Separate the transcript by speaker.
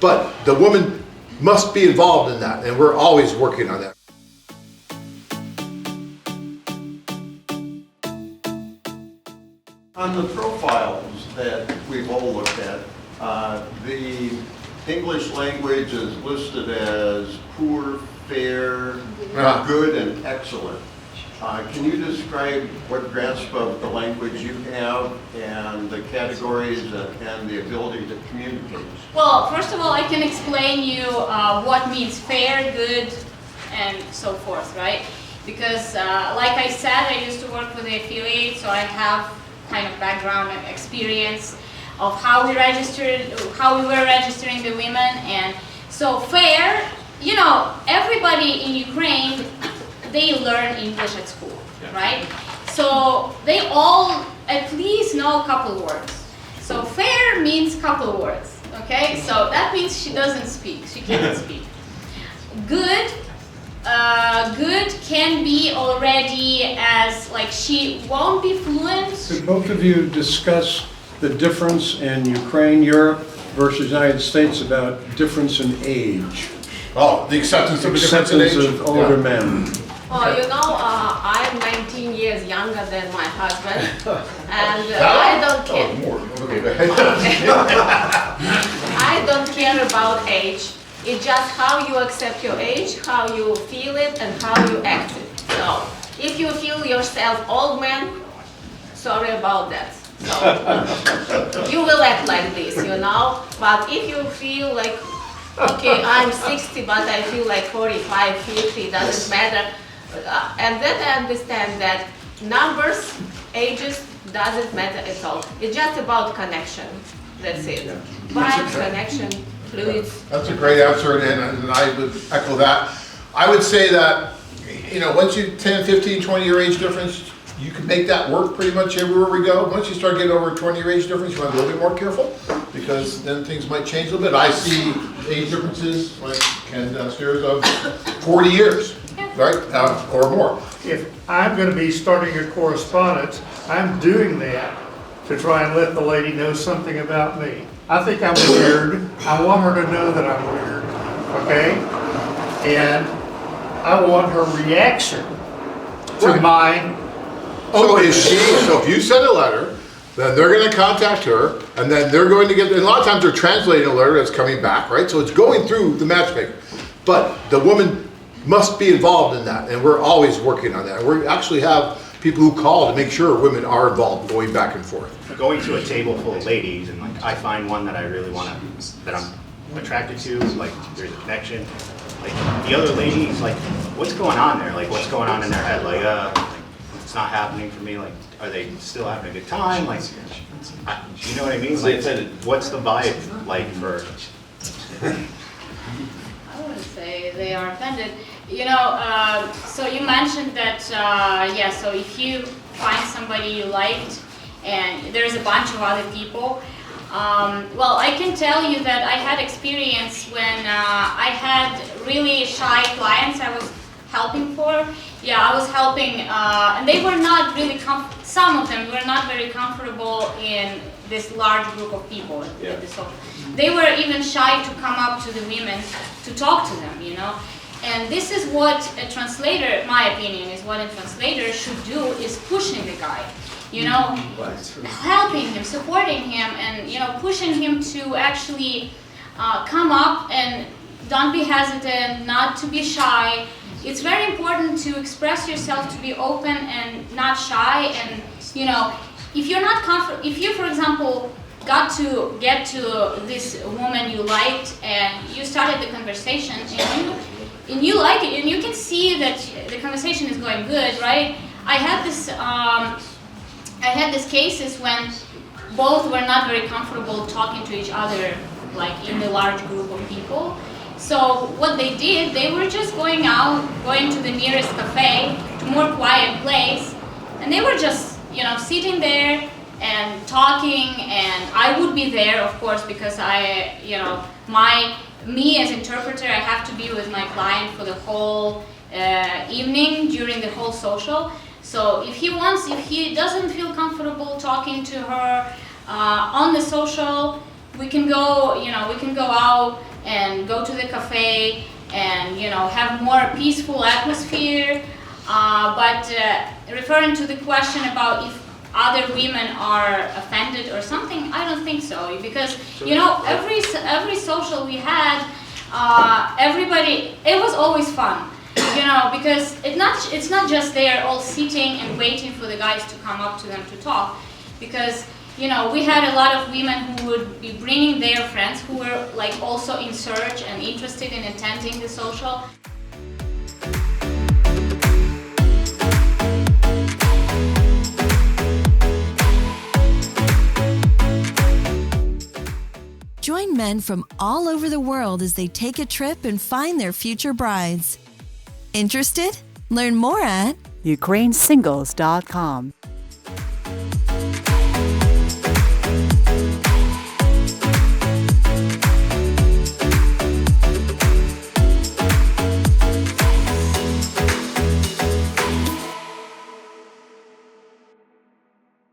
Speaker 1: But the woman must be involved in that, and we're always working on that.
Speaker 2: On the profiles that we've all looked at, the English language is listed as poor, fair, good, and excellent. Can you describe what grasp of the language you have and the categories and the ability to communicate?
Speaker 3: Well, first of all, I can explain you what means fair, good, and so forth, right? Because like I said, I used to work with the affiliate, so I have kind of background and experience of how we were registering the women. And so fair, you know, everybody in Ukraine, they learn English at school, right? So they all at least know a couple words. So fair means couple words, okay? So that means she doesn't speak, she cannot speak. Good, good can be already as like she won't be fluent.
Speaker 4: Could both of you discuss the difference in Ukraine, Europe versus United States about difference in age?
Speaker 1: Oh, the acceptance of difference in age?
Speaker 4: Of older men.
Speaker 5: Oh, you know, I'm 19 years younger than my husband, and I don't care.
Speaker 1: Oh, more. Okay, go ahead.
Speaker 5: I don't care about age. It's just how you accept your age, how you feel it, and how you act it. So, if you feel yourself old man, sorry about that. So, you will act like this, you know. But if you feel like, okay, I'm 60, but I feel like 45, 50, doesn't matter. And then I understand that numbers, ages, doesn't matter at all. It's just about connection. That's it. Vibe, connection, fluids.
Speaker 1: That's a great answer, and I would echo that. I would say that, you know, once you 10, 15, 20-year age difference, you can make that work pretty much everywhere we go. Once you start getting over a 20-year age difference, you want to be a little bit more careful, because then things might change a little bit. I see age differences, like Ken downstairs, of 40 years. Right, or more.
Speaker 6: If I'm going to be starting a correspondence, I'm doing that to try and let the lady know something about me. I think I'm weird. I want her to know that I'm weird, okay? And I want her reaction to my...
Speaker 1: So if you send a letter, then they're going to contact her, and then they're going to get, and a lot of times they're translating a letter that's coming back, right? So it's going through the matchmaker. But the woman must be involved in that, and we're always working on that. We actually have people who call to make sure women are involved going back and forth.
Speaker 7: Going to a table full of ladies and like I find one that I really want to, that I'm attracted to, like there's a connection. Like the other ladies, like what's going on there? Like what's going on in their head? Like it's not happening for me. Like are they still having a good time? Like you know what I mean? Like what's the vibe like for?
Speaker 3: I wouldn't say they are offended. You know, so you mentioned that, yeah, so if you find somebody you liked and there's a bunch of other people, well, I can tell you that I had experience when I had really shy clients I was helping for. Yeah, I was helping, and they were not really, some of them were not very comfortable in this large group of people. Yeah. They were even shy to come up to the women to talk to them, you know. And this is what a translator, my opinion, is what a translator should do, is pushing the guy, you know, helping him, supporting him, and, you know, pushing him to actually come up and don't be hesitant, not to be shy. It's very important to express yourself, to be open and not shy. And, you know, if you're not comfortable, if you, for example, get to this woman you liked and you started the conversation and you like it and you can see that the conversation is going good, right? I had this cases when both were not very comfortable talking to each other, like in the large group of people. So what they did, they were just going out, going to the nearest cafe, to a more quiet place, and they were just, you know, sitting there and talking, and I would be there, of course, because I, you know, me as interpreter, I have to be with my client for the whole evening during the whole social. So if he doesn't feel comfortable talking to her on the social, we can go, we can go out and go to the cafe and, have more peaceful atmosphere. But referring to the question about if other women are offended or something, I don't think so, because, every social we had, everybody, it was always fun. Because it's not just they're all sitting and waiting for the guys to come up to them to talk, because we had a lot of women who would be bringing their friends who were like also in search and interested in attending the social.
Speaker 8: Join men from all over the world as they take a trip and find their future brides. Interested? Learn more at
Speaker 9: ukrainesingles.com.